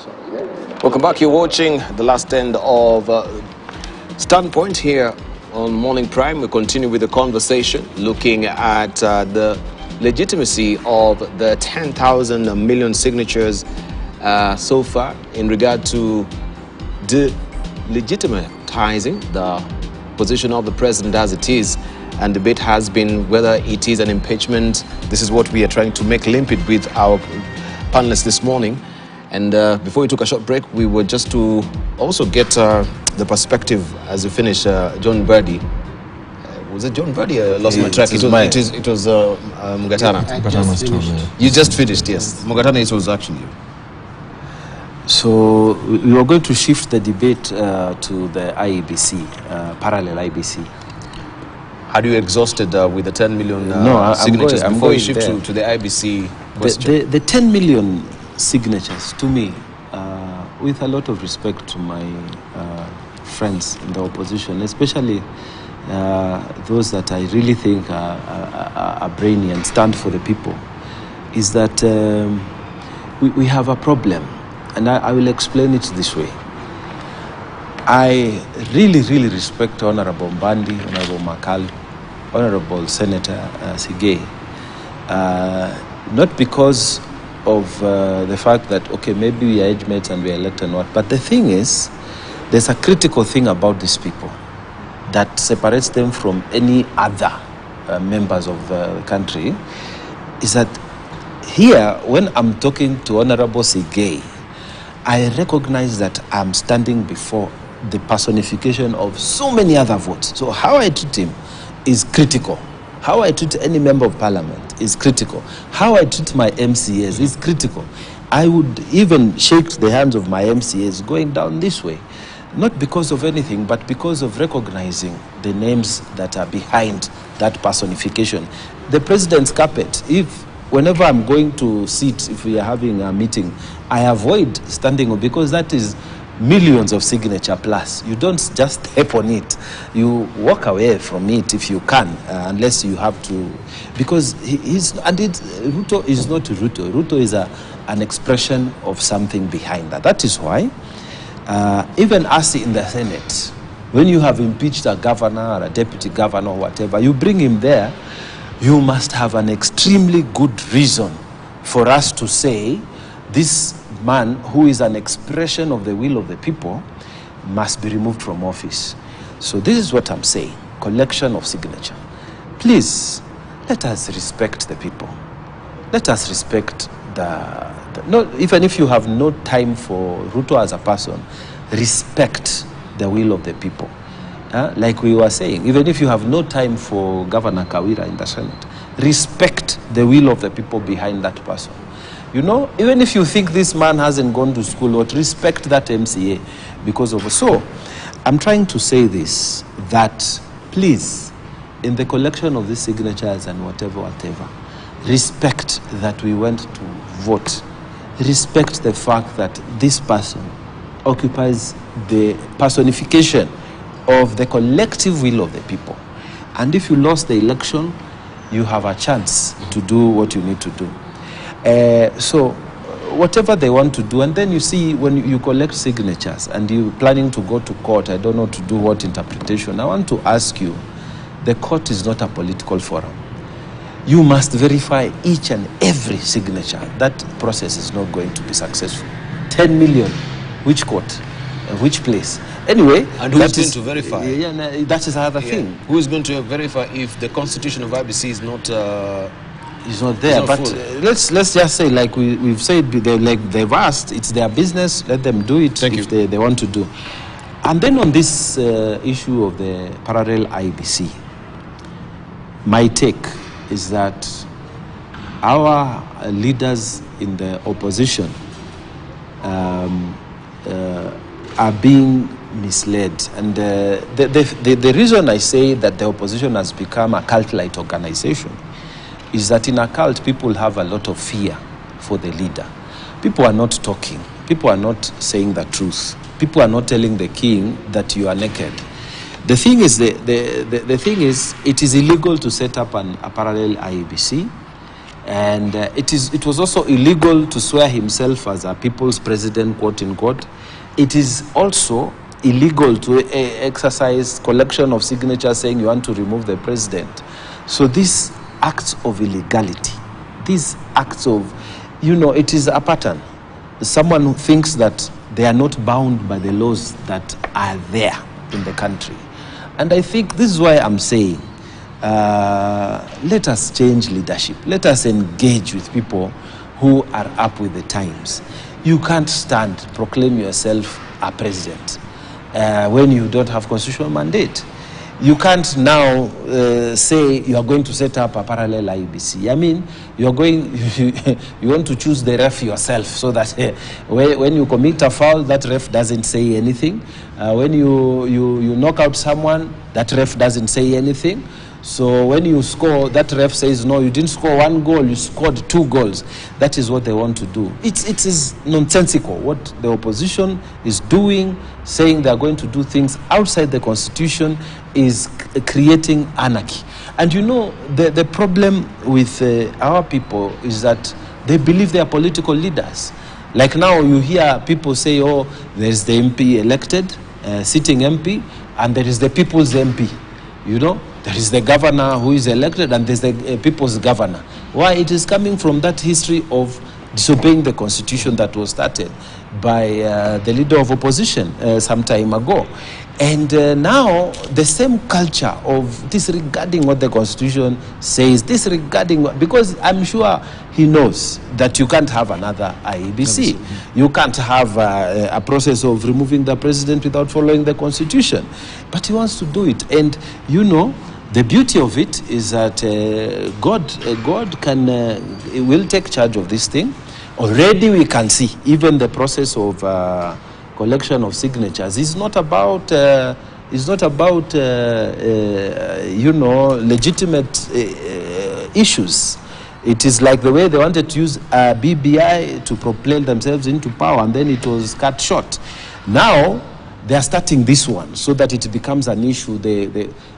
Welcome back. You're watching the last end of Standpoint here on Morning Prime. We continue with the conversation, looking at the legitimacy of the 10,000 million signatures so far in regard to delegitimizing the position of the president as it is. And the debate has been whether it is an impeachment. This is what we are trying to make limpid with our panelists this morning. And before we took a short break, we were just to also get the perspective as we finish. John Verdi. Was it John Verdi? I lost my track. It was Mugatana. You just finished, yes. Mugatana, it was actually you. So we were going to shift the debate to the IEBC, parallel IBC. Had you exhausted with the 10 million signatures before you shift to the IBC question? The 10 million signatures, to me, with a lot of respect to my friends in the opposition, especially those that I really think are brainy and stand for the people, is that we have a problem. And I will explain it this way. I really, really respect Honorable Mbandi, Honorable Makal, Honorable Senator Sigei, not because of the fact that, okay, maybe we are age mates and we are elected and what, but the thing is, there's a critical thing about these people that separates them from any other members of the country, is that here, when I'm talking to Honorable Sigei, I recognize that I'm standing before the personification of so many other votes. So how I treat him is critical. How I treat any member of parliament is critical. How I treat my MCAs is critical. I would even shake the hands of my MCAs going down this way, not because of anything, but because of recognizing the names that are behind that personification. The president's carpet, whenever I'm going to sit, if we are having a meeting, I avoid standing because that is millions of signature plus. You don't just step on it. You walk away from it if you can, unless you have to, because Ruto is not Ruto. Ruto is an expression of something behind that. That is why, even us in the Senate, when you have impeached a governor or a deputy governor or whatever, you bring him there, you must have an extremely good reason for us to say this man, who is an expression of the will of the people, must be removed from office. So this is what I'm saying, collection of signature. Please, let us respect the people. Let us respect even if you have no time for Ruto as a person, respect the will of the people. Like we were saying, even if you have no time for Governor Kawira in the Senate, respect the will of the people behind that person. You know, even if you think this man hasn't gone to school, or respect that MCA because of. So, I'm trying to say this, that please, in the collection of these signatures and whatever, respect that we went to vote. Respect the fact that this person occupies the personification of the collective will of the people. And if you lost the election, you have a chance to do what you need to do. So whatever they want to do, and then you see when you collect signatures and you're planning to go to court, I don't know to do what interpretation, I want to ask you, the court is not a political forum. You must verify each and every signature. That process is not going to be successful. 10 million, which court, which place? Anyway, and who is going to verify? That is another thing. Who is going to verify if the constitution of IBC is not? Is not there. Not but let's just say, like we've said, they've asked. It's their business. Let them do it if they want to do. And then on this issue of the parallel IBC, my take is that our leaders in the opposition are being misled. And the reason I say that the opposition has become a cult-like organization is that in a cult, people have a lot of fear for the leader. People are not talking. People are not saying the truth. People are not telling the king that you are naked. The thing is, the thing is, it is illegal to set up a parallel IEBC. And it was also illegal to swear himself as a people's president, quote unquote. It is also illegal to exercise collection of signatures saying you want to remove the president. So these acts of illegality, these acts of, it is a pattern. Someone who thinks that they are not bound by the laws that are there in the country. And I think this is why I'm saying, let us change leadership. Let us engage with people who are up with the times. You can't proclaim yourself a president when you don't have constitutional mandate. You can't now say you are going to set up a parallel IEBC. I mean, you want to choose the ref yourself so that when you commit a foul, that ref doesn't say anything. When you knock out someone, that ref doesn't say anything. So when you score, that ref says, no, you didn't score 1 goal, you scored 2 goals. That is what they want to do. It is nonsensical what the opposition is doing, saying they are going to do things outside the constitution is creating anarchy. And the problem with our people is that they believe they are political leaders. Like now you hear people say, oh, there's the MP elected, sitting MP, and there is the people's MP, There is the governor who is elected and there's the people's governor. Why? It is coming from that history of disobeying the constitution that was started by the leader of opposition some time ago. And now the same culture of disregarding what the constitution says, because I'm sure he knows that you can't have another IEBC. You can't have a process of removing the president without following the constitution. But he wants to do it. And the beauty of it is that God will take charge of this thing. Already we can see even the process of collection of signatures is not about legitimate issues. It is like the way they wanted to use BBI to propel themselves into power, and then it was cut short. Now they are starting this one so that it becomes an issue.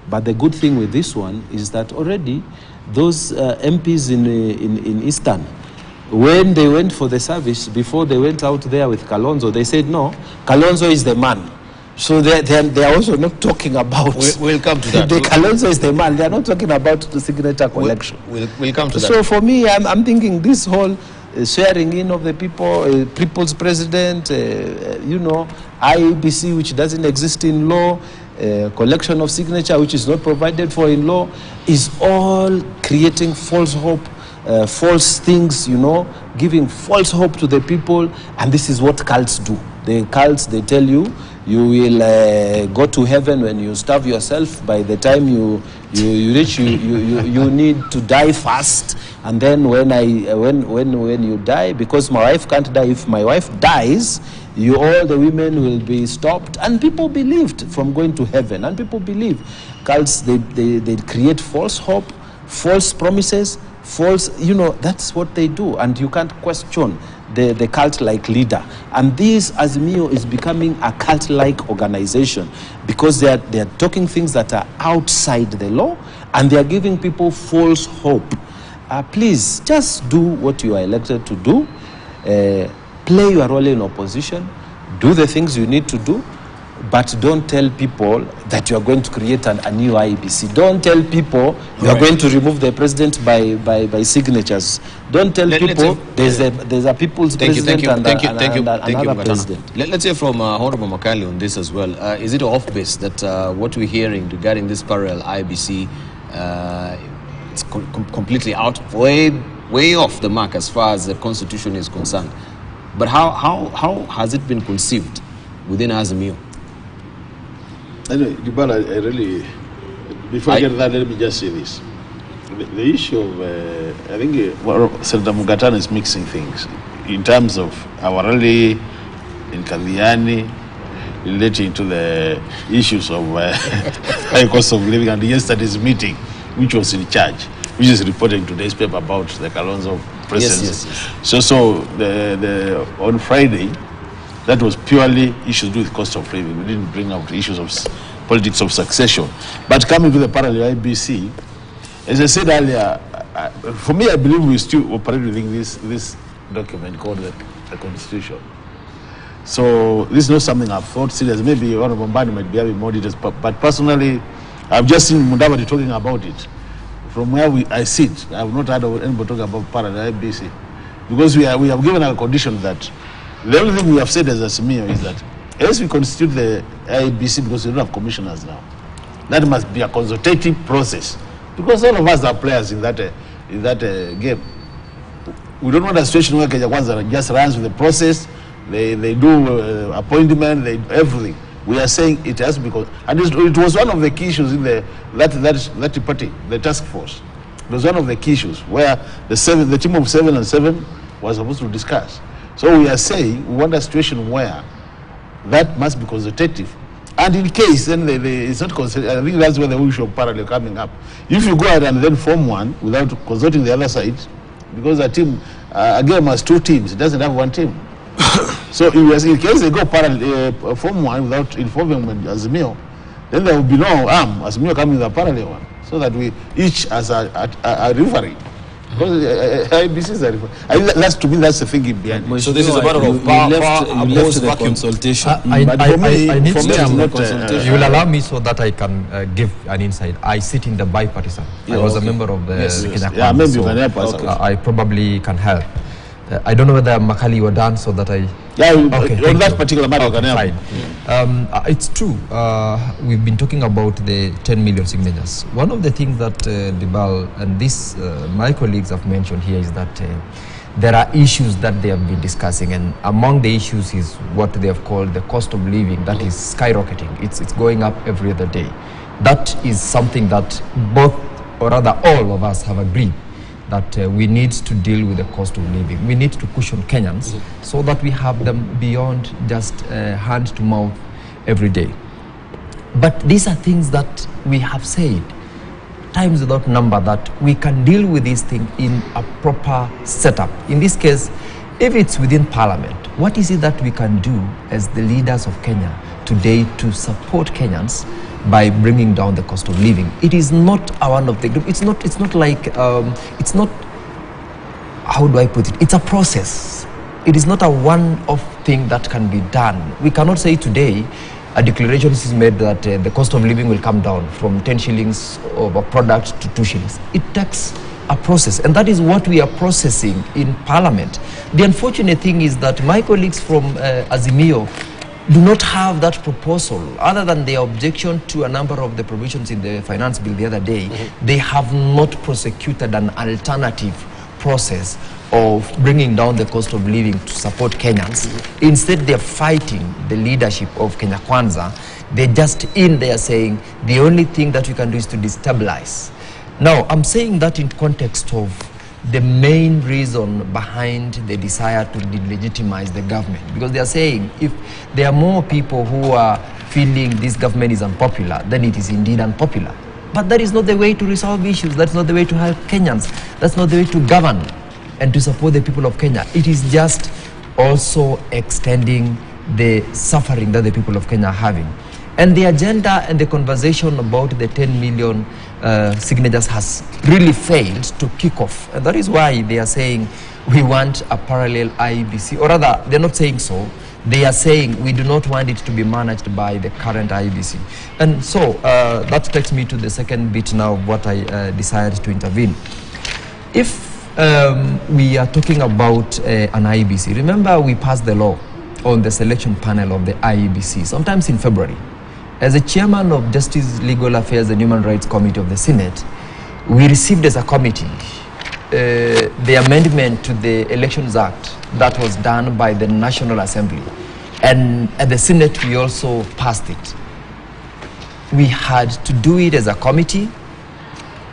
But the good thing with this one is that already those MPs in Eastern, when they went for the service, before they went out there with Kalonzo, they said, no, Kalonzo is the man. So they are also not talking about... We'll come to that. The Kalonzo is the man. They are not talking about the signature collection. We'll come to that. So for me, I'm thinking this whole swearing in of the people, people's president, IEBC, which doesn't exist in law, collection of signature, which is not provided for in law, is all creating false hope, false things, giving false hope to the people. And this is what cults do. The cults, they tell you, you will go to heaven when you starve yourself. By the time you reach, you need to die fast. And then when you die, because my wife can't die, if my wife dies, all the women will be stopped. And people believed from going to heaven. And people believe. Cults, they create false hope, false promises, false, that's what they do. And you can't question the cult-like leader. And this, Azimio, is becoming a cult-like organization because they are talking things that are outside the law, and they are giving people false hope. Please, just do what you are elected to do. Play your role in opposition. Do the things you need to do. But don't tell people that you are going to create a new IEBC. Don't tell people you are going to remove the president by signatures. Don't tell people there's a people's president and another president. Let's hear from Honorable Makali on this as well. Is it off base that what we're hearing regarding this parallel IEBC, it's completely out, way off the mark as far as the constitution is concerned? But how has it been conceived within Azimio? Anyway, Gibala, I really, before I get that, let me just say this. The issue of, I think Senator Mugatana is mixing things in terms of our rally in Kandiani relating to the issues of high cost of living, and yesterday's meeting, which was in charge, which is reporting today's paper about the Kalonzo presidency. Yes. So on Friday, that was purely issues to do with cost of living. We didn't bring out issues of politics of succession. But coming to the parallel IBC, as I said earlier, for me, I believe we still operate within this document called the Constitution. So this is not something I've thought serious. Maybe one of Bombani might be having more details, but personally, I've just seen Mudavadi talking about it. From where I sit, I've not heard of anybody talking about parallel IBC, because we have given a condition that the only thing we have said as a Simio is that as we constitute the IBC, because we don't have commissioners now, that must be a consultative process, because all of us are players in that game. We don't want a situation where Kenya Kwanza just runs with the process. They do appointment, they do everything. We are saying it has to be, and it was one of the key issues in that party, the task force. It was one of the key issues where the team of 7 and 7 was supposed to discuss. So we are saying we want a situation where that must be consultative. And in case then it's not consultative, I think that's where the issue of parallel coming up. If you go ahead and then form one without consulting the other side, because a team, a game has 2 teams, it doesn't have 1 team. So in case they go parallel, form one without informing Azimio, then there will be no Azimio coming with a parallel one, so that we each as a referee. Because IBC is a referee. That's, to me, that's the thinking behind it. So this is a matter of power. You left the consultation. I need to you will allow me so that I can give an insight. I sit in the bipartisan. I was a member of the Kenya Kwanza, maybe you can help us. I probably can help. I don't know whether Makali were done so that I... Yeah, okay, on that particular matter, okay, fine. It's true. We've been talking about the 10 million signatures. One of the things that Dibal and this my colleagues have mentioned here is that there are issues that they have been discussing, and among the issues is what they have called the cost of living that is skyrocketing. It's going up every other day. That is something that both, or rather all of us, have agreed that we need to deal with the cost of living. We need to cushion Kenyans so that we have them beyond just hand to mouth every day. But these are things that we have said times without number, that we can deal with this thing in a proper setup. In this case, if it's within Parliament, what is it that we can do as the leaders of Kenya today to support Kenyans by bringing down the cost of living? It is not one of the group. It's not like it's not, how do I put it? It's a process. It is not a one-off thing that can be done. We cannot say today a declaration is made that the cost of living will come down from 10 shillings of a product to 2 shillings. It takes a process, and that is what we are processing in Parliament. The unfortunate thing is that my colleagues from Azimio do not have that proposal. Other than their objection to a number of the provisions in the finance bill the other day, they have not prosecuted an alternative process of bringing down the cost of living to support Kenyans. Instead, they're fighting the leadership of Kenya Kwanza. They're just in there saying the only thing that we can do is to destabilize. Now, I'm saying that in context of the main reason behind the desire to delegitimize the government, because they are saying if there are more people who are feeling this government is unpopular, then it is indeed unpopular. But that is not the way to resolve issues. That's not the way to help Kenyans. That's not the way to govern and to support the people of Kenya. It is just also extending the suffering that the people of Kenya are having. And the agenda and the conversation about the 10 million signatures has really failed to kick off. And that is why they are saying we want a parallel IEBC, or rather, they're not saying so. They are saying we do not want it to be managed by the current IEBC. And so that takes me to the second bit now of what I decided to intervene. If we are talking about an IEBC, remember we passed the law on the selection panel of the IEBC sometimes in February. As a chairman of Justice, Legal Affairs and Human Rights Committee of the Senate, we received as a committee the amendment to the Elections Act that was done by the National Assembly. And at the Senate, we also passed it. We had to do it as a committee,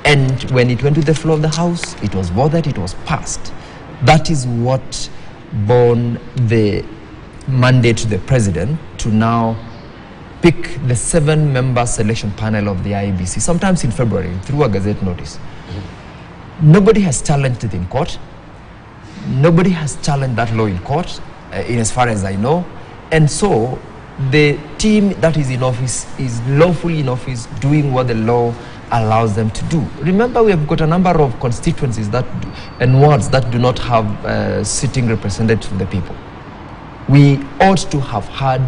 and when it went to the floor of the House, it was voted, it was passed. That is what borne the mandate to the President to now pick the 7-member selection panel of the IEBC, sometimes in February, through a Gazette notice. Nobody has challenged it in court. Nobody has challenged that law in court, in as far as I know. And so, the team that is in office is lawfully in office, doing what the law allows them to do. Remember, we have got a number of constituencies and wards that do not have sitting representatives of the people. We ought to have had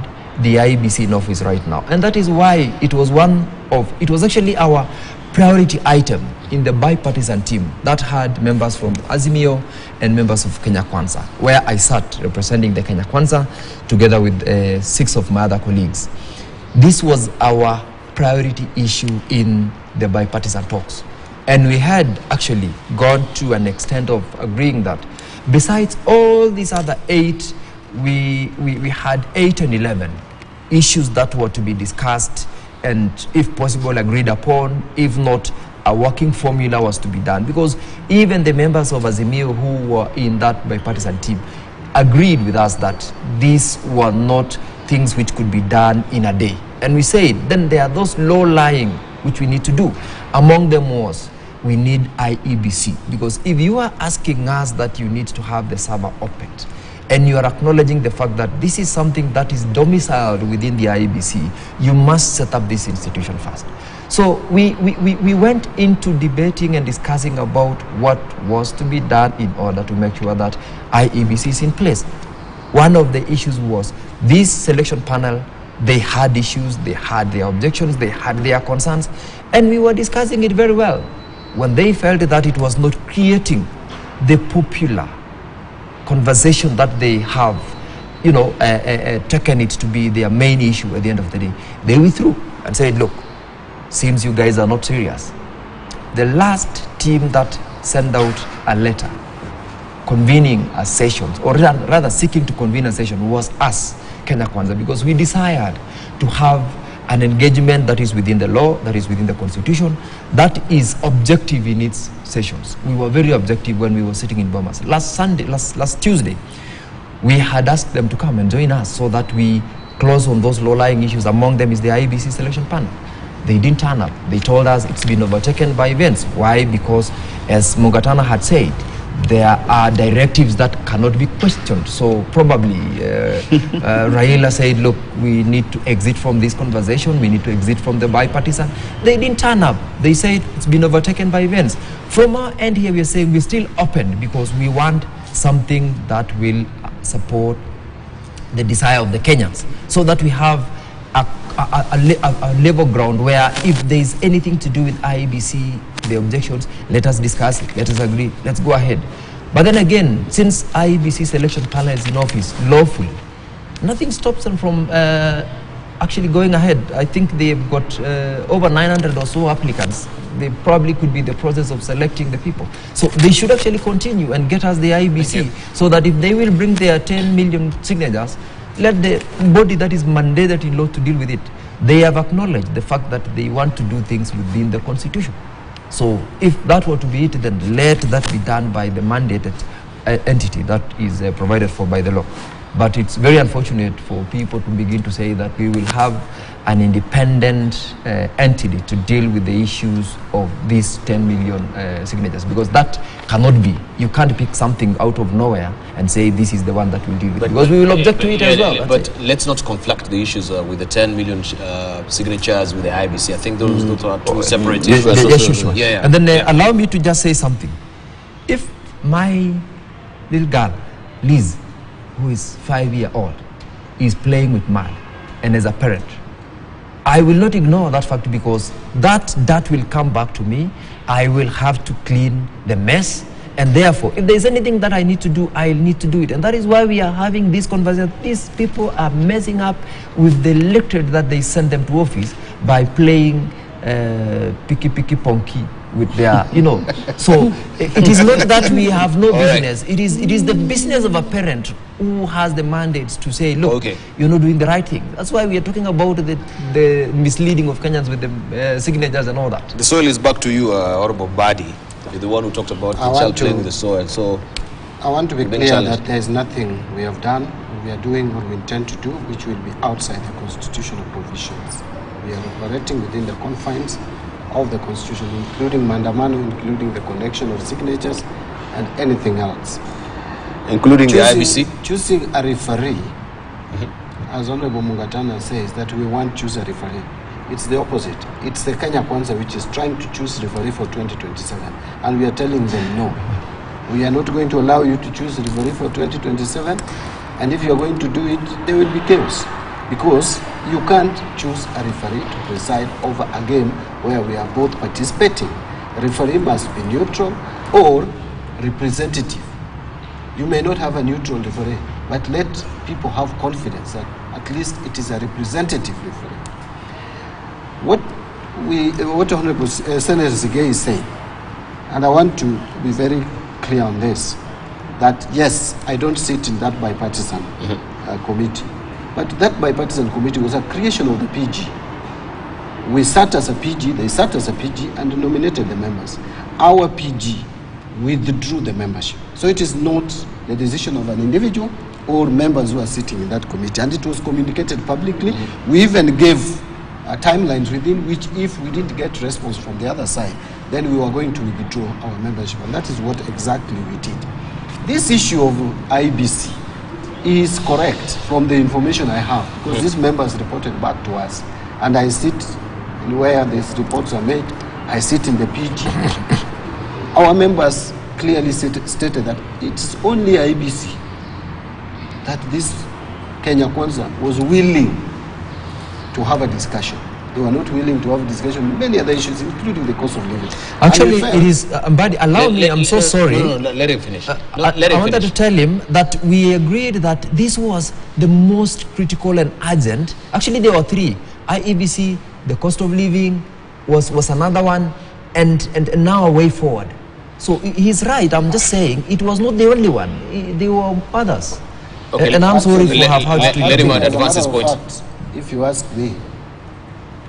the IEBC in office right now, and that is why it was actually our priority item in the bipartisan team that had members from Azimio and members of Kenya Kwanza, where I sat representing the Kenya Kwanza together with 6 of my other colleagues. This was our priority issue in the bipartisan talks. And we had actually gone to an extent of agreeing that besides all these other 8, we had 8 and 11 issues that were to be discussed and, if possible, agreed upon. If not, a working formula was to be done, because even the members of Azimio who were in that bipartisan team agreed with us that these were not things which could be done in a day. And we said, then there are those low-lying which we need to do. Among them was, we need IEBC, because if you are asking us that you need to have the server opened, and you are acknowledging the fact that this is something that is domiciled within the IEBC, you must set up this institution first. So we went into debating and discussing about what was to be done in order to make sure that IEBC is in place. One of the issues was this selection panel. They had issues, they had their objections, they had their concerns, and we were discussing it very well. When they felt that it was not creating the popular conversation that they have, taken it to be their main issue at the end of the day, they withdrew and said, look, seems you guys are not serious. The last team that sent out a letter convening a session, or rather seeking to convene a session, was us, Kenya Kwanza, because we desired to have an engagement that is within the law, that is within the constitution, that is objective in its sessions. We were very objective when we were sitting in Bomas. Last Tuesday, we had asked them to come and join us so that we close on those low-lying issues. Among them is the IEBC selection panel. They didn't turn up. They told us it's been overtaken by events. Why? Because, as Mugatana had said, there are directives that cannot be questioned. So probably Raila said, look, we need to exit from this conversation. We need to exit from the bipartisan. They didn't turn up. They said it's been overtaken by events. From our end here, we are saying we're still open because we want something that will support the desire of the Kenyans, so that we have a level ground where if there is anything to do with IEBC, the objections, let us discuss it, let us agree, let's go ahead. But then again, since IEBC selection panel is in office lawfully, nothing stops them from actually going ahead. I think they've got over 900 or so applicants. They probably could be the process of selecting the people. So they should actually continue and get us the IEBC, so that if they will bring their 10 million signatures, let the body that is mandated in law to deal with it. They have acknowledged the fact that they want to do things within the constitution. So if that were to be it, then let that be done by the mandated entity that is provided for by the law. But it's very unfortunate for people to begin to say that we will have an independent entity to deal with the issues of these 10 million signatures, because that cannot be. You can't pick something out of nowhere and say this is the one that will deal with it, because we will object to it as well. But let's not conflict the issues with the 10 million signatures with the IEBC. I think those are two separate issues. And then allow me to just say something. If my little girl, Liz, who is 5-year-old, is playing with mud, and as a parent, I will not ignore that fact, because that will come back to me. I will have to clean the mess, and therefore, if there is anything that I need to do, I'll need to do it. And that is why we are having this conversation. These people are messing up with the electorate that they send them to office by playing picky ponky with their, So it is not that we have no business. Right. It is the business of a parent who has the mandates to say, look, you're not doing the right thing. That's why we are talking about the misleading of Kenyans with the signatures and all that. The soil is back to you, Honorable Badi. You're the one who talked about the child playing with the soil. So I want to be clear that there is nothing we have done, we are doing, what we intend to do, which will be outside the constitutional provisions. We are operating within the confines of the constitution, including mandamano, including the collection of signatures and anything else. Including the IEBC? Choosing a referee, as Honorable Mugatana says, that we want to choose a referee. It's the opposite. It's the Kenya Kwanza which is trying to choose referee for 2027. And we are telling them no. We are not going to allow you to choose referee for 2027. And if you are going to do it, there will be chaos. Because you can't choose a referee to preside over a game where we are both participating. A referee must be neutral or representative. You may not have a neutral referee, but let people have confidence that at least it is a representative referee. What Honorable Senator Zige is saying, and I want to be very clear on this, that yes, I don't sit in that bipartisan committee, but that bipartisan committee was a creation of the PG. We sat as a PG, they sat as a PG and nominated the members. Our PG withdrew the membership. So it is not the decision of an individual or members who are sitting in that committee. And it was communicated publicly. We even gave timelines within which if we didn't get response from the other side, then we were going to withdraw our membership. And that is what exactly we did. This issue of IBC is correct from the information I have, because these members reported back to us. And I sit where these reports are made, I sit in the PG. Our members clearly stated that it's only IBC that this Kenya Kwanza was willing to have a discussion. They were not willing to have a discussion on many other issues, including the cost of living. Actually, it is, Mbadi, allow me, I'm so sorry. No, let him finish. I wanted to tell him that we agreed that this was the most critical and urgent. Actually, there were three. IEBC, the cost of living was another one, and now a way forward. So he's right. I'm just saying it was not the only one. There were others. Okay, and I'm sorry for how let him advance his point. If you ask me,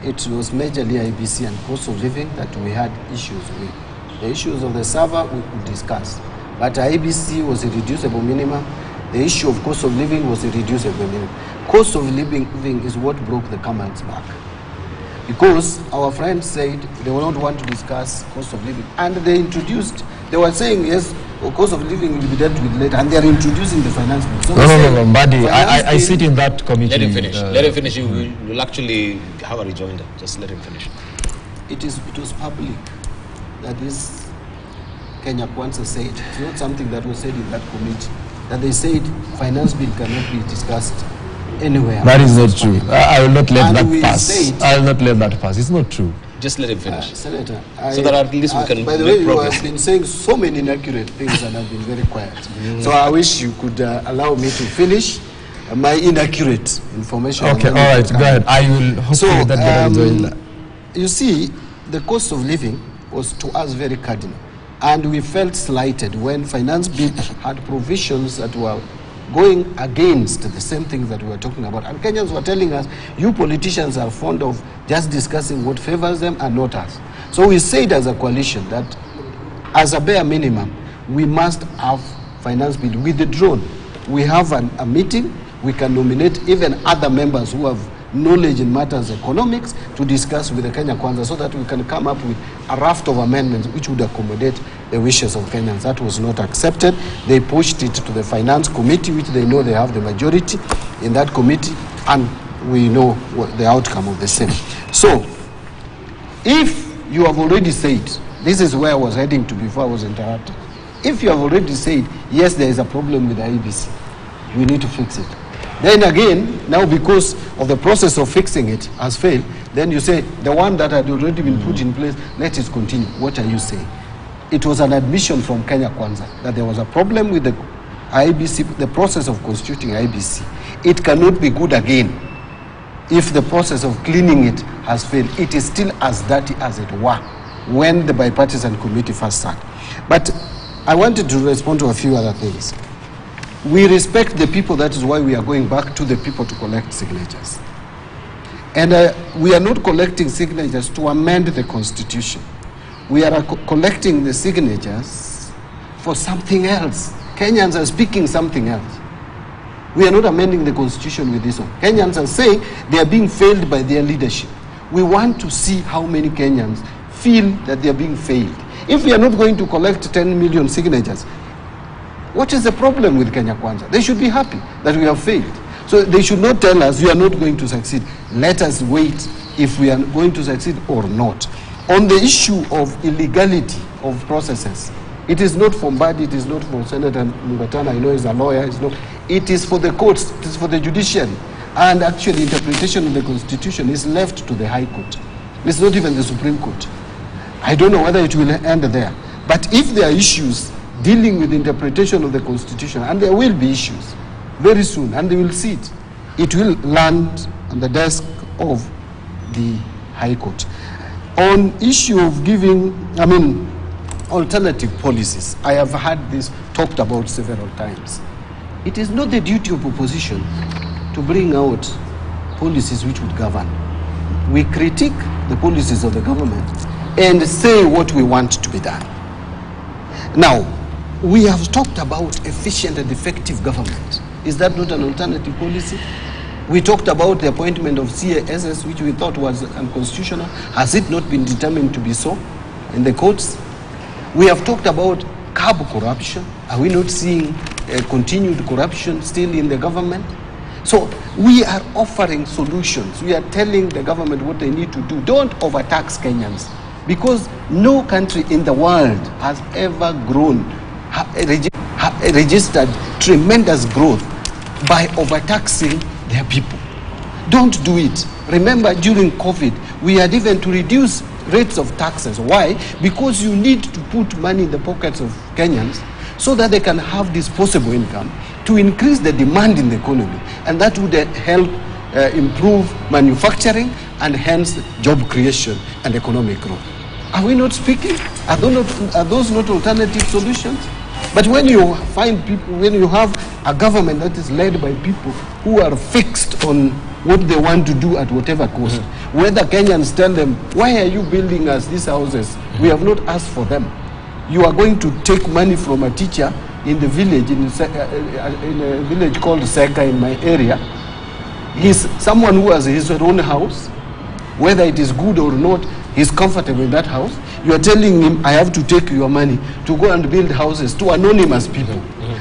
it was majorly IBC and cost of living that we had issues with. The issues of the server we could discuss. But IBC was a reducible minimum. The issue of cost of living was a reducible minimum. Cost of living is what broke the camel's back. Because our friends said they will not want to discuss cost of living. And they were saying, yes, cost of living will be dealt with later. And they are introducing the finance bill. So no, Mbadi, I sit in that committee. Let him finish. Let him finish. You will actually have a rejoinder. Just let him finish. It was public that this Kenya Kwanza said. It's not something that was said in that committee. That they said finance bill cannot be discussed anywhere. That is not true. I will not let that pass. I will not let that pass. It's not true. Just let him finish. Senator, so that at least we can by the way, you have been saying so many inaccurate things and I've been very quiet. So I wish you could allow me to finish my inaccurate information. Okay, all right, go ahead. I will hopefully that you see, the cost of living was to us very cardinal. And we felt slighted when finance bill had provisions that were going against the same things that we were talking about. And Kenyans were telling us, you politicians are fond of just discussing what favors them and not us. So we said as a coalition that as a bare minimum, we must have finance bill withdrawn. We have a meeting, we can nominate even other members who have knowledge in matters economics to discuss with the Kenya Kwanza so that we can come up with a raft of amendments which would accommodate the wishes of Kenyans. That was not accepted. They pushed it to the finance committee, which they know they have the majority in that committee, and we know what the outcome of the same. So, if you have already said, this is where I was heading to before I was interrupted. If you have already said, yes, there is a problem with the IBC, we need to fix it. Then again, now because of the process of fixing it has failed, then you say, the one that had already been put in place, let it continue. What are you saying? It was an admission from Kenya Kwanza that there was a problem with the IBC, the process of constituting IBC. It cannot be good again if the process of cleaning it has failed. It is still as dirty as it were when the bipartisan committee first started. But I wanted to respond to a few other things. We respect the people, that is why we are going back to the people to collect signatures. And we are not collecting signatures to amend the constitution. We are collecting the signatures for something else. Kenyans are speaking something else. We are not amending the constitution with this one. Kenyans are saying they are being failed by their leadership. We want to see how many Kenyans feel that they are being failed. If we are not going to collect 10 million signatures, what is the problem with Kenya Kwanza? They should be happy that we have failed. So they should not tell us you are not going to succeed. Let us wait if we are going to succeed or not. On the issue of illegality of processes, it is not for Mbadi, it is not for Senator Mugatana, I know he's a lawyer, it is for the courts, it is for the judiciary. And actually interpretation of the Constitution is left to the High Court. It's not even the Supreme Court. I don't know whether it will end there. But if there are issues dealing with interpretation of the Constitution, and there will be issues very soon, and they will see it, it will land on the desk of the High Court. On issue of giving, alternative policies, I have had this talked about several times. It is not the duty of opposition to bring out policies which would govern. We critique the policies of the government and say what we want to be done. Now, we have talked about efficient and effective government. Is that not an alternative policy? We talked about the appointment of CASs, which we thought was unconstitutional. Has it not been determined to be so in the courts? We have talked about curb corruption. Are we not seeing continued corruption still in the government? So we are offering solutions. We are telling the government what they need to do. Don't overtax Kenyans, because no country in the world has ever grown, registered tremendous growth by overtaxing their people. Don't do it. Remember, during COVID, we had even to reduce rates of taxes. Why? Because you need to put money in the pockets of Kenyans so that they can have disposable income to increase the demand in the economy. And that would help improve manufacturing and hence job creation and economic growth. Are we not speaking? Are those not alternative solutions? But when you find people, when you have a government that is led by people who are fixed on what they want to do at whatever cost, whether Kenyans tell them, why are you building us these houses? We have not asked for them. You are going to take money from a teacher in the village, in a village called Seka in my area. He's someone who has his own house. Whether it is good or not, he's comfortable in that house. You are telling him, I have to take your money to go and build houses to anonymous people.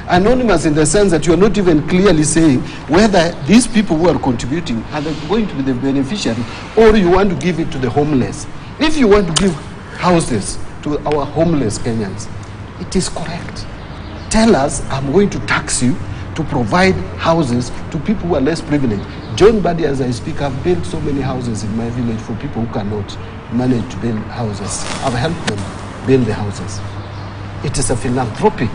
Anonymous in the sense that you are not even clearly saying whether these people who are contributing are going to be the beneficiary, or you want to give it to the homeless. If you want to give houses to our homeless Kenyans, it is correct. Tell us, I'm going to tax you to provide houses to people who are less privileged. John Badi, as I speak, I've built so many houses in my village for people who cannot manage to build houses. I've helped them build the houses. It is a philanthropic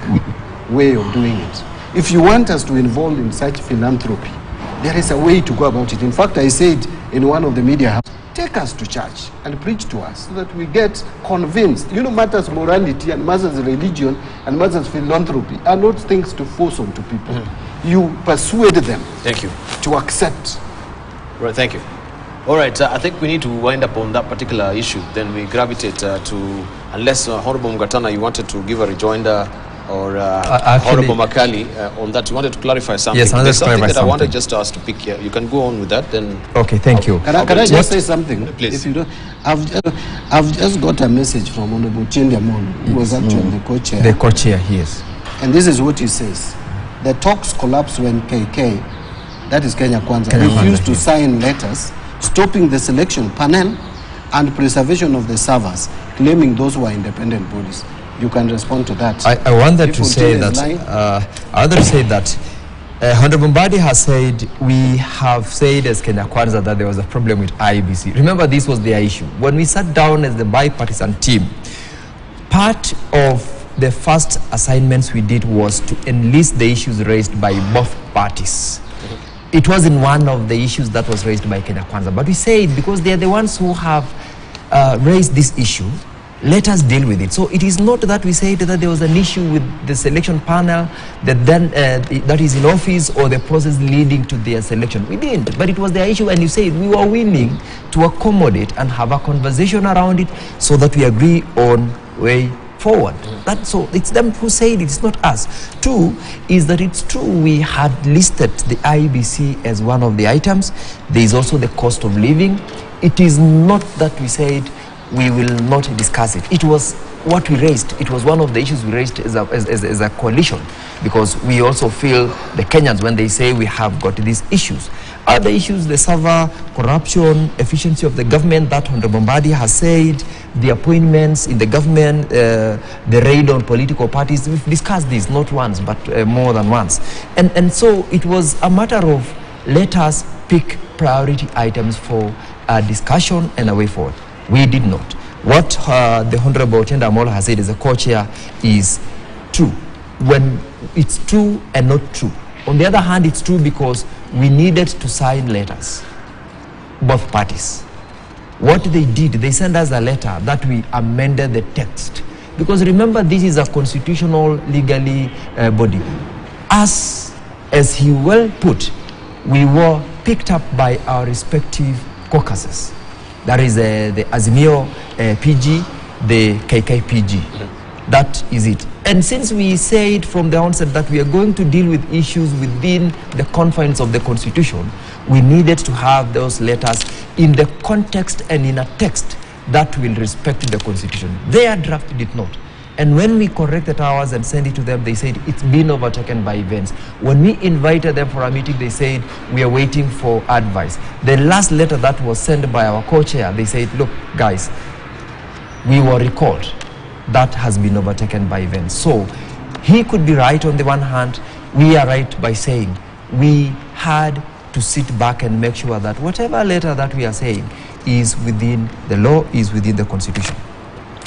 way of doing it. If you want us to involve in such philanthropy, there is a way to go about it. In fact, I said in one of the media houses, take us to church and preach to us so that we get convinced. You know, matters morality and matters religion and matters philanthropy are not things to force onto people. You persuade them to accept. Right, thank you. All right, I think we need to wind up on that particular issue. Then we gravitate to, unless Honorable Mugatana, you wanted to give a rejoinder, or Honorable Makali, on that. You wanted to clarify something. Yes, there's something that I wanted just us to pick here. You can go on with that, then. Okay, thank you. Can I just say something? Please. If you don't, I've just got a message from Honorable Chendiamon, who was actually the co-chair. The co-chair, yes. And this is what he says. The talks collapsed when KK, that is Kenya Kwanza, refused to sign letters stopping the selection panel and preservation of the servers, claiming those were independent bodies. You can respond to that. I wanted to say that, Honorable Mbadi has said, we have said as Kenya Kwanza that there was a problem with IEBC. Remember, this was their issue. When we sat down as the bipartisan team, part of the first assignments we did was to enlist the issues raised by both parties. It wasn't one of the issues that was raised by Kenya Kwanza, but we said, because they are the ones who have raised this issue, let us deal with it. So it is not that we said that there was an issue with the selection panel that then that is in office, or the process leading to their selection. We didn't, but it was their issue, and you said we were willing to accommodate and have a conversation around it so that we agree on way forward. That's so. It's them who said it, it's not us. Two is that it's true we had listed the IEBC as one of the items. There is also the cost of living. It is not that we said we will not discuss it. It was what we raised. It was one of the issues we raised as a coalition, because we also feel the Kenyans, when they say we have got these issues, other issues, the server, corruption, efficiency of the government, that Honorable Mbadi has said, the appointments in the government, the raid on political parties. We've discussed this not once, but more than once. And so it was a matter of, let us pick priority items for discussion and a way forward. We did not. What the Honorable Chenda Amolo has said as a co-chair is true, when it's true and not true. On the other hand, it's true because we needed to sign letters, both parties. What they did, they sent us a letter that we amended the text. Because remember, this is a constitutional, legally body. As he well put, we were picked up by our respective caucuses. That is the Azimio PG, the KKPG. That is it. And since we said from the onset that we are going to deal with issues within the confines of the Constitution, we needed to have those letters in the context and in a text that will respect the Constitution. Their draft did not. And when we corrected ours and sent it to them, they said it's been overtaken by events. When we invited them for a meeting, they said we are waiting for advice. The last letter that was sent by our co-chair, they said, look, guys, we were recalled. That has been overtaken by events. So he could be right on the one hand. We are right by saying we had to sit back and make sure that whatever letter that we are saying is within the law, is within the Constitution.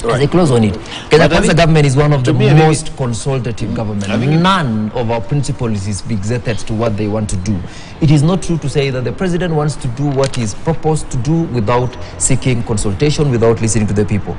Right. As they close on it, Kenya Kwanza government is one of the most consultative government. None of our principles is gazetted to what they want to do. It is not true to say that the president wants to do what is proposed to do without seeking consultation, without listening to the people.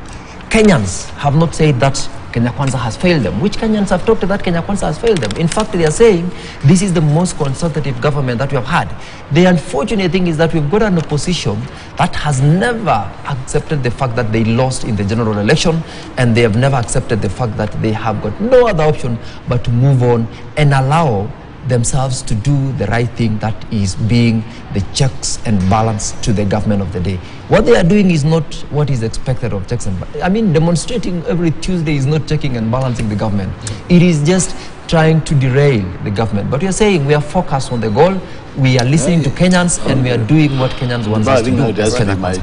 Kenyans have not said that Kenya Kwanza has failed them. Which Kenyans have talked that Kenya Kwanza has failed them? In fact, they are saying this is the most consultative government that we have had. The unfortunate thing is that we've got an opposition that has never accepted the fact that they lost in the general election, and they have never accepted the fact that they have got no other option but to move on and allow themselves to do the right thing, that is being the checks and balance to the government of the day. What they are doing is not what is expected of checks and balances. I mean, demonstrating every Tuesday is not checking and balancing the government. It is just trying to derail the government. But we are saying we are focused on the goal, we are listening to Kenyans, and we are doing what Kenyans want us to do.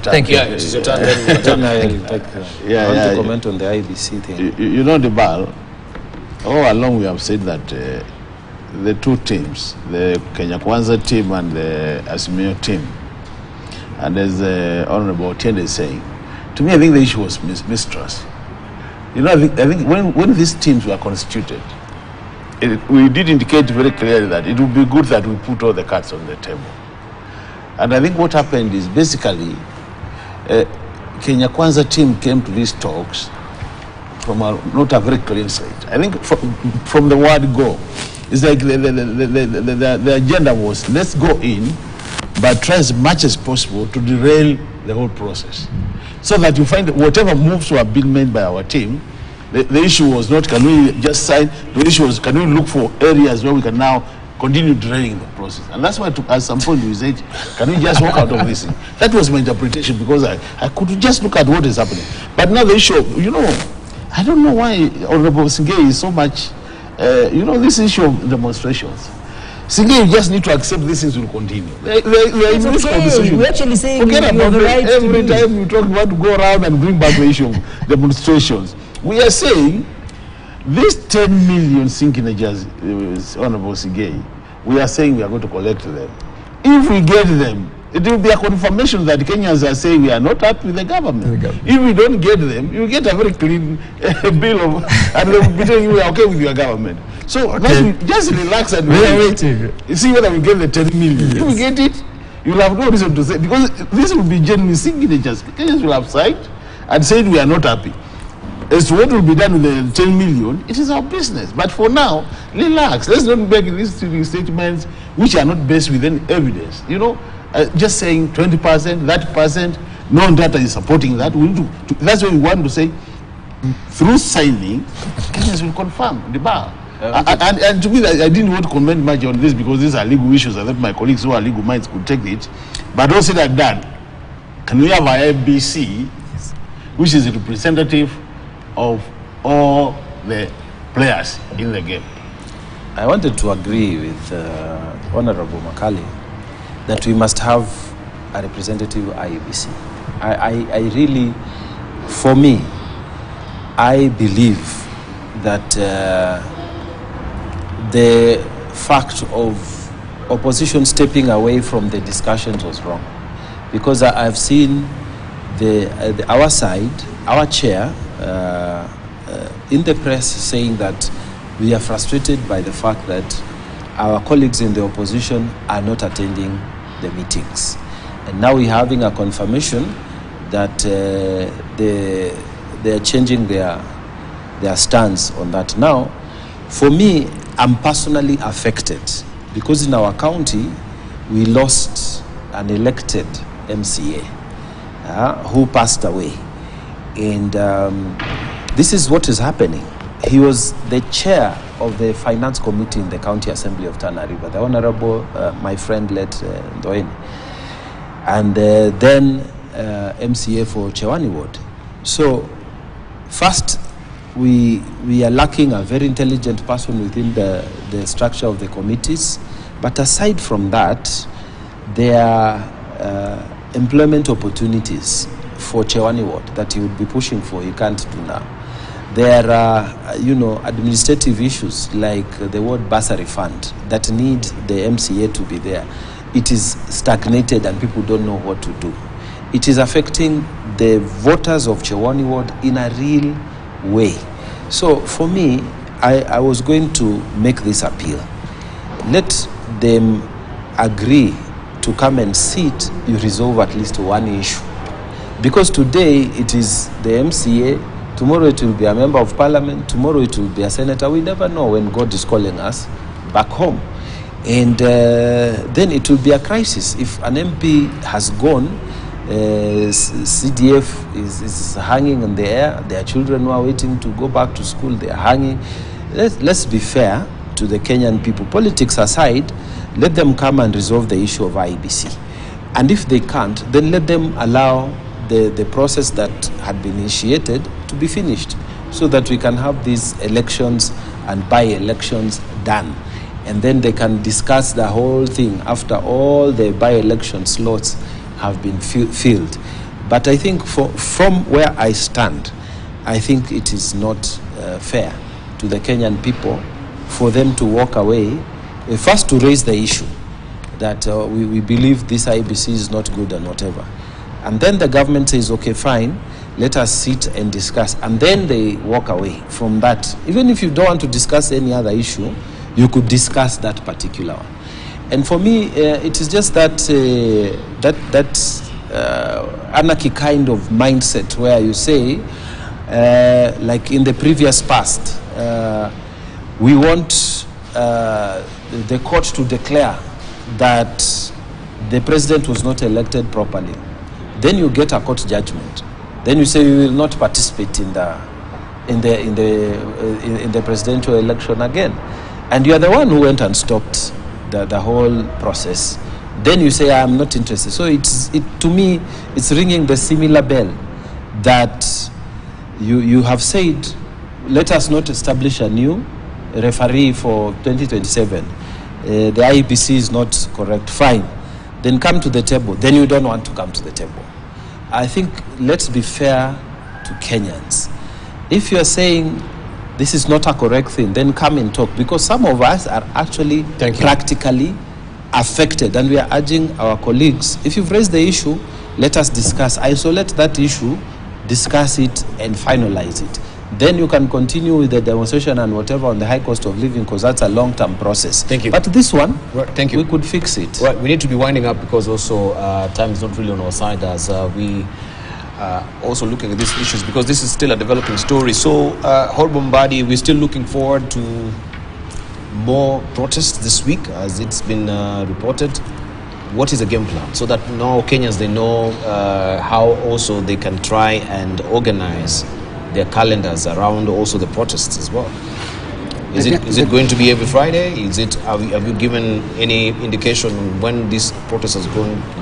Thank you. I want to comment on the IBC thing. You know, the BAL, all along we have said that the two teams, the Kenya Kwanza team and the Azimio team, and as the Honorable Otiende is saying, to me I think the issue was mistrust. You know, I think when these teams were constituted, we did indicate very clearly that it would be good that we put all the cards on the table. And I think what happened is basically Kenya Kwanza team came to these talks from not a very clean slate. I think from the word go, it's like the agenda was, let's go in, but try as much as possible to derail the whole process. So that you find that whatever moves were being made by our team, the issue was not, can we just sign? The issue was, can we look for areas where we can now continue derailing the process? And that's why at some point we said, can we just walk out of this thing? That was my interpretation, because I could just look at what is happening. But now the issue, you know, I don't know why Honorable Singei is so much, you know, this issue of demonstrations. Singei, you just need to accept these things will continue. They are in this conversation. We're actually saying forget about it. Every time you talk about to go around and bring back the issue of demonstrations. We are saying these 10 million signatures, Honorable Singei, we are saying we are going to collect them. If we get them, it will be a confirmation that Kenyans are saying we are not happy with the government. If we don't get them, you get a very clean bill of, and they will be telling you we are okay with your government. So just relax and wait. You see whether we get the 10 million. If we get it, you will have no reason to say, because this will be genuine signatures. Kenyans will have signed and said we are not happy. As to what will be done with the 10 million, it is our business. But for now, relax. Let's not make these statements which are not based with any evidence. You know, just saying 20%, 30%, no data is supporting that. That's what we want to say. Through signing, Kenyans will confirm the bar. And to me, I didn't want to comment much on this because these are legal issues. I thought my colleagues who are legal minds could take it. But don't say that done. Can we have our IBC which is representative of all the players in the game. I wanted to agree with Honorable Makali that we must have a representative IEBC. I really, for me, I believe that the fact of opposition stepping away from the discussions was wrong, because I've seen our side, our chair, in the press saying that we are frustrated by the fact that our colleagues in the opposition are not attending the meetings. And now we're having a confirmation that they're changing their stance on that. Now, for me, I'm personally affected because in our county, we lost an elected MCA who passed away. And this is what is happening. He was the chair of the finance committee in the County Assembly of Tana River, the Honorable, my friend, Ndoeni, and then MCA for Chewani Ward. So, first, we are lacking a very intelligent person within the structure of the committees. But aside from that, there are employment opportunities for Chewani Ward that he would be pushing for, he can't do now. There are, administrative issues like the ward bursary fund that need the MCA to be there. It is stagnated and people don't know what to do. It is affecting the voters of Chewani Ward in a real way. So for me, I was going to make this appeal. Let them agree to come and sit, you resolve at least one issue. Because today it is the MCA, tomorrow it will be a member of parliament, tomorrow it will be a senator. We never know when God is calling us back home. And then it will be a crisis. If an MP has gone, CDF is hanging in the air, their children who are waiting to go back to school, they are hanging. Let's be fair to the Kenyan people. Politics aside, let them come and resolve the issue of IEBC. And if they can't, then let them allow the process that had been initiated to be finished so that we can have these elections and by-elections done. And then they can discuss the whole thing after all the by-election slots have been filled. But I think from where I stand, I think it is not fair to the Kenyan people for them to walk away, first to raise the issue that we believe this IEBC is not good and whatever. And then the government says, okay, fine, let us sit and discuss. And then they walk away from that. Even if you don't want to discuss any other issue, you could discuss that particular one. And for me, it is just that anarchy kind of mindset where you say, like in the previous past, we want the court to declare that the president was not elected properly. Then you get a court judgment. Then you say you will not participate in the presidential election again, and you are the one who went and stopped the whole process. Then you say I am not interested. So to me it's ringing the similar bell that you have said, let us not establish a new referee for 2027. The IEBC is not correct. Fine. Then come to the table. Then you don't want to come to the table. I think let's be fair to Kenyans. If you are saying this is not a correct thing, then come and talk, because some of us are actually practically affected, and we are urging our colleagues, if you've raised the issue, let us discuss, isolate that issue, discuss it and finalize it. Then you can continue with the demonstration and whatever on the high cost of living, because that's a long-term process. Thank you. But this one, thank you. We could fix it. Right, we need to be winding up because also time is not really on our side as we also looking at these issues, because this is still a developing story. So, Honorable Mbadi, we're still looking forward to more protests this week, as it's been reported. What is the game plan so that now Kenyans, they know how also they can try and organize their calendars around also the protests as well? Is it going to be every Friday? Is it have you given any indication on when these protests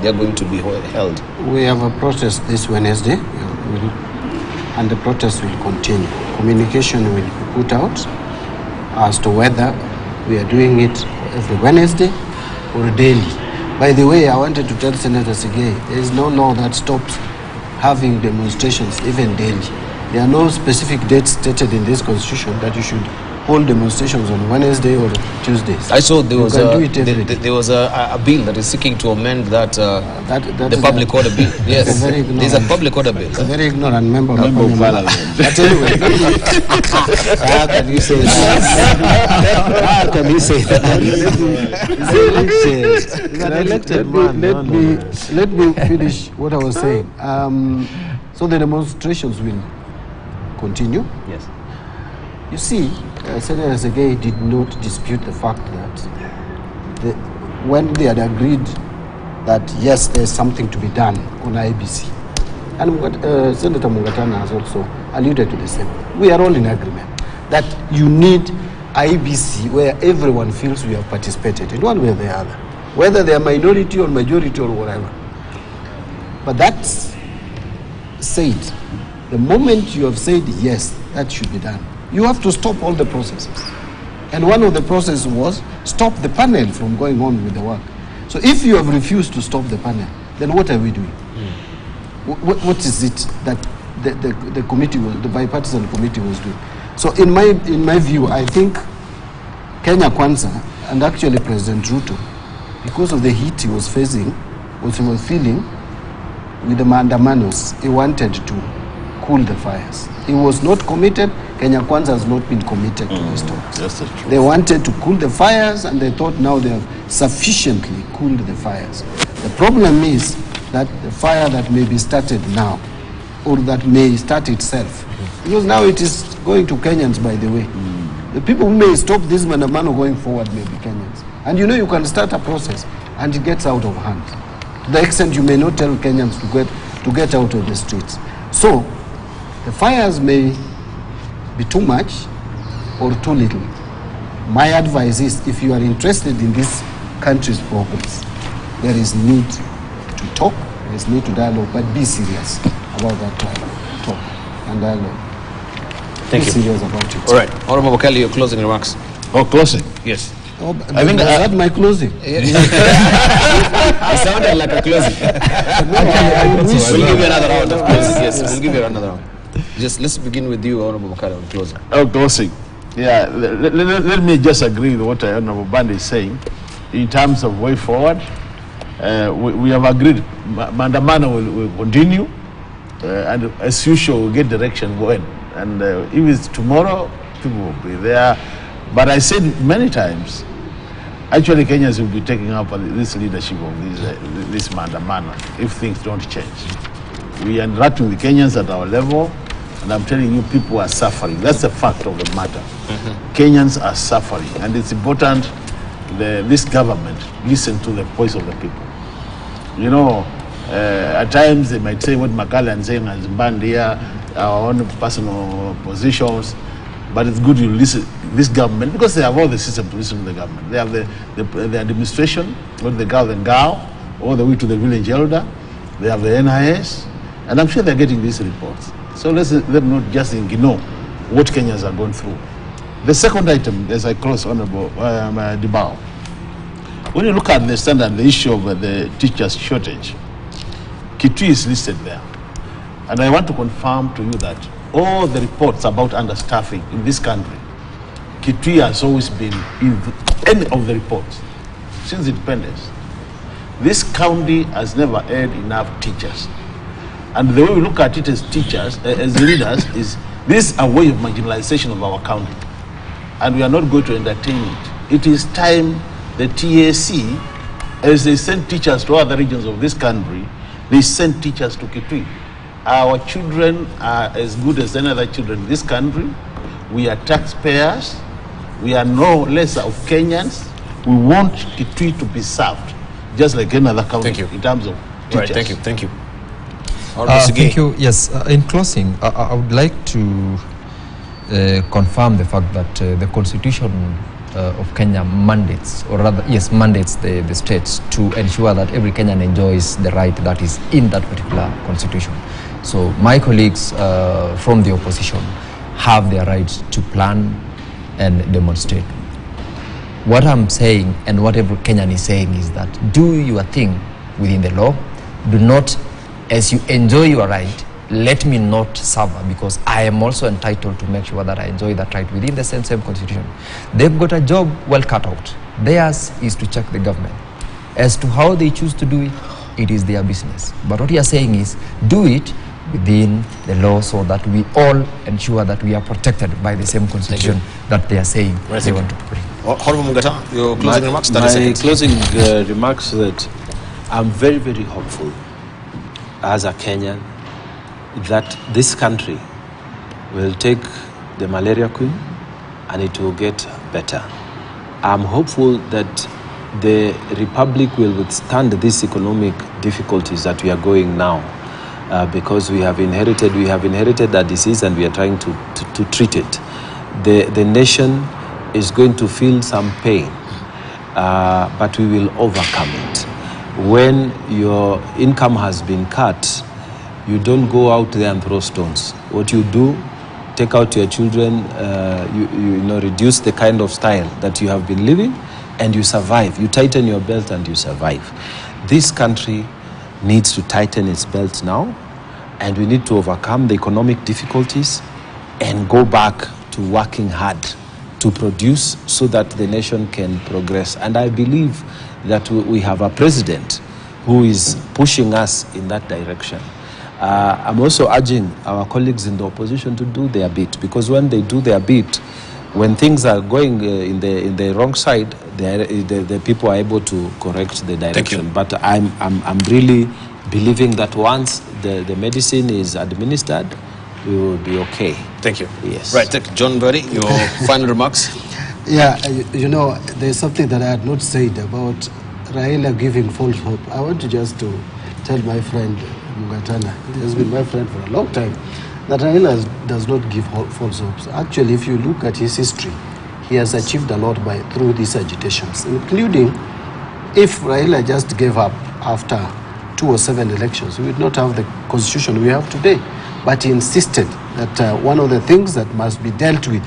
they're going to be held? We have a protest this Wednesday. and the protest will continue. Communication will be put out as to whether we are doing it every Wednesday or daily. By the way, I wanted to tell Senator Sigei, there is no law that stops having demonstrations even daily. There are no specific dates stated in this constitution that you should hold demonstrations on Wednesday or Tuesdays. I saw there was a bill that is seeking to amend that, the public order bill. Yes, there's a public order bill. It's a very ignorant member of parliament. But anyway, how can you say that? How can you say that? He's an elected man. Let me finish what I was saying. So the demonstrations will continue. Yes. You see, Senator Segei did not dispute the fact that when they had agreed that yes, there's something to be done on IBC, and Senator Mugatana has also alluded to the same. We are all in agreement that you need IBC where everyone feels we have participated in one way or the other, whether they are minority or majority or whatever. But that's said. The moment you have said yes, that should be done, you have to stop all the processes. And one of the processes was stop the panel from going on with the work. So if you have refused to stop the panel, then what are we doing? What is it that the committee, the bipartisan committee was doing? So in my view, I think Kenya Kwanza and actually President Ruto, because of the heat he was facing, what he was feeling with the maandamanos, he wanted to cool the fires. He was not committed. Kenya Kwanza has not been committed to this talk. They wanted to cool the fires, and they thought now they have sufficiently cooled the fires. The problem is that the fire that may be started now, or that may start itself, because now it is going to Kenyans, by the way. The people who may stop this maandamano going forward may be Kenyans. And you know, you can start a process and it gets out of hand, to the extent you may not tell Kenyans to get out of the streets. So the fires may be too much or too little. My advice is, if you are interested in this country's progress, there is need to talk, there is need to dialogue, but be serious about that talk and dialogue. Thank you. Be serious about it. All right. Honorable Kelly, your closing remarks. Oh, closing? Yes. Oh, I think that's my closing. It sounded like a closing. We'll give you another round of closing. Yes, we'll give you another round. Just let's begin with you, Honorable Bakari, on closing. Oh, closing. Yeah, let me just agree with what Honorable Band is saying. In terms of way forward, we have agreed maandamano will continue, and as usual, we'll get direction going. And if it's tomorrow, people will be there. But I said many times, actually Kenyans will be taking up this leadership of this maandamano if things don't change. We are interacting with Kenyans at our level, and I'm telling you, people are suffering. That's the fact of the matter. Kenyans are suffering, and it's important this government listen to the voice of the people. You know, at times they might say what Makala and saying as banned here, our own personal positions, but it's good you listen this government, because they have all the system to listen to the government. They have the administration, not the government all the way to the village elder. They have the NIS, and I'm sure they're getting these reports. So let them not just ignore what Kenyans are going through. The second item, as I close, Honorable Dibao, when you look at the standard, the issue of the teachers' shortage, Kitui is listed there. And I want to confirm to you that all the reports about understaffing in this country, Kitui has always been in any of the reports since independence. This county has never had enough teachers. And the way we look at it as teachers, as leaders, is this a way of marginalization of our county. And we are not going to entertain it. It is time the TAC, as they send teachers to other regions of this country, they send teachers to Kitui. Our children are as good as any other children in this country. We are taxpayers. We are no less of Kenyans. We want Kitui to be served, just like any other country in terms of teachers. Right, thank you. Thank you. Thank you. Yes, in closing, I would like to confirm the fact that the Constitution of Kenya mandates, or rather, yes, mandates the states to ensure that every Kenyan enjoys the right that is in that particular constitution. So my colleagues from the opposition have their right to plan and demonstrate. What I'm saying and what every Kenyan is saying is that do your thing within the law. Do not, as you enjoy your right, let me not suffer, because I am also entitled to make sure that I enjoy that right within the same constitution. They've got a job well cut out. Theirs is to check the government. As to how they choose to do it, it is their business. But what you are saying is do it within the law so that we all ensure that we are protected by the same constitution that they are saying they want to bring. Honorable Mungatana, your closing remarks? My closing remarks that I'm very, very hopeful as a Kenyan that this country will take the malaria queen and it will get better. I'm hopeful that the Republic will withstand these economic difficulties that we are going now because we have inherited a disease and we are trying to treat it. The nation is going to feel some pain, but we will overcome it. When your income has been cut, you don't go out there and throw stones. What you do, take out your children, reduce the kind of style that you have been living, and you survive. You tighten your belt and you survive. This country needs to tighten its belt now, and we need to overcome the economic difficulties and go back to working hard to produce so that the nation can progress. And I believe that we have a president who is pushing us in that direction. I'm also urging our colleagues in the opposition to do their bit, because when they do their bit, when things are going in the wrong side, the people are able to correct the direction. But I'm really believing that once the medicine is administered, we will be okay. Thank you. Yes. Right, John Berry, your final remarks? Yeah, you know, there's something that I had not said about Raila giving false hope. I want to just to tell my friend Mungatana, he has been my friend for a long time, that Raila does not give false hopes. Actually, if you look at his history, he has achieved a lot through these agitations, including if Raila just gave up after 2 or 7 elections, we would not have the constitution we have today. But he insisted that one of the things that must be dealt with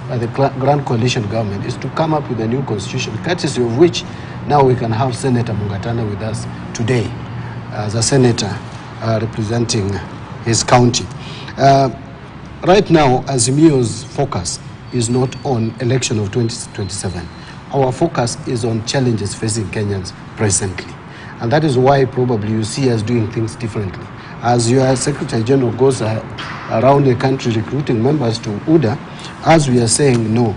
by the Grand Coalition government is to come up with a new constitution, courtesy of which now we can have Senator Mungatana with us today as a senator representing his county. Right now, Azimio's focus is not on election of 2027. Our focus is on challenges facing Kenyans presently. And that is why probably you see us doing things differently. As your Secretary General goes around the country recruiting members to UDA, as we are saying, no,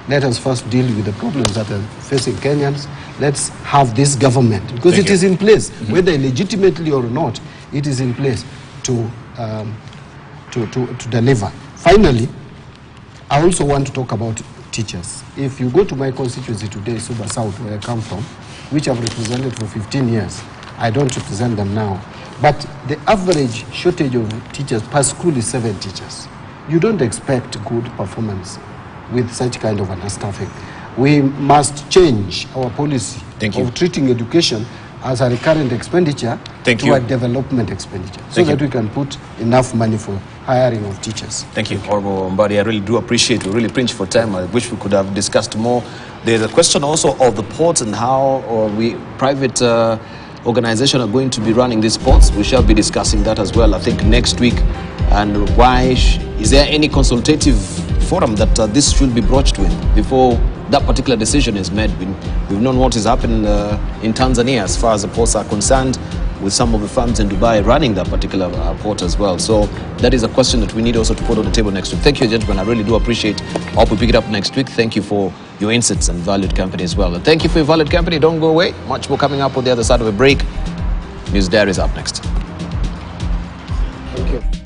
let us first deal with the problems that are facing Kenyans. Let's have this government, because it is in place, whether legitimately or not, it is in place to deliver. Finally, I also want to talk about teachers. If you go to my constituency today, Suba South, where I come from, which I've represented for 15 years, I don't represent them now. But the average shortage of teachers per school is 7 teachers. You don't expect good performance with such kind of understaffing. We must change our policy of treating education as a recurrent expenditure to a development expenditure, so that we can put enough money for hiring of teachers. Thank you, Honorable Mbadi. I really do appreciate, we really pinch for time. I wish we could have discussed more. There's a question also of the ports and how private organizations are going to be running these ports. We shall be discussing that as well, I think, next week. And why is there any consultative forum that this should be broached with before that particular decision is made? We've known what has happened in Tanzania as far as the ports are concerned, with some of the firms in Dubai running that particular port as well. So that is a question that we need also to put on the table next week. Thank you, gentlemen. I really do appreciate. I hope we pick it up next week. Thank you for your insights and valued company as well. And thank you for your valued company. Don't go away. Much more coming up on the other side of a break. News Diary is up next. Thank you.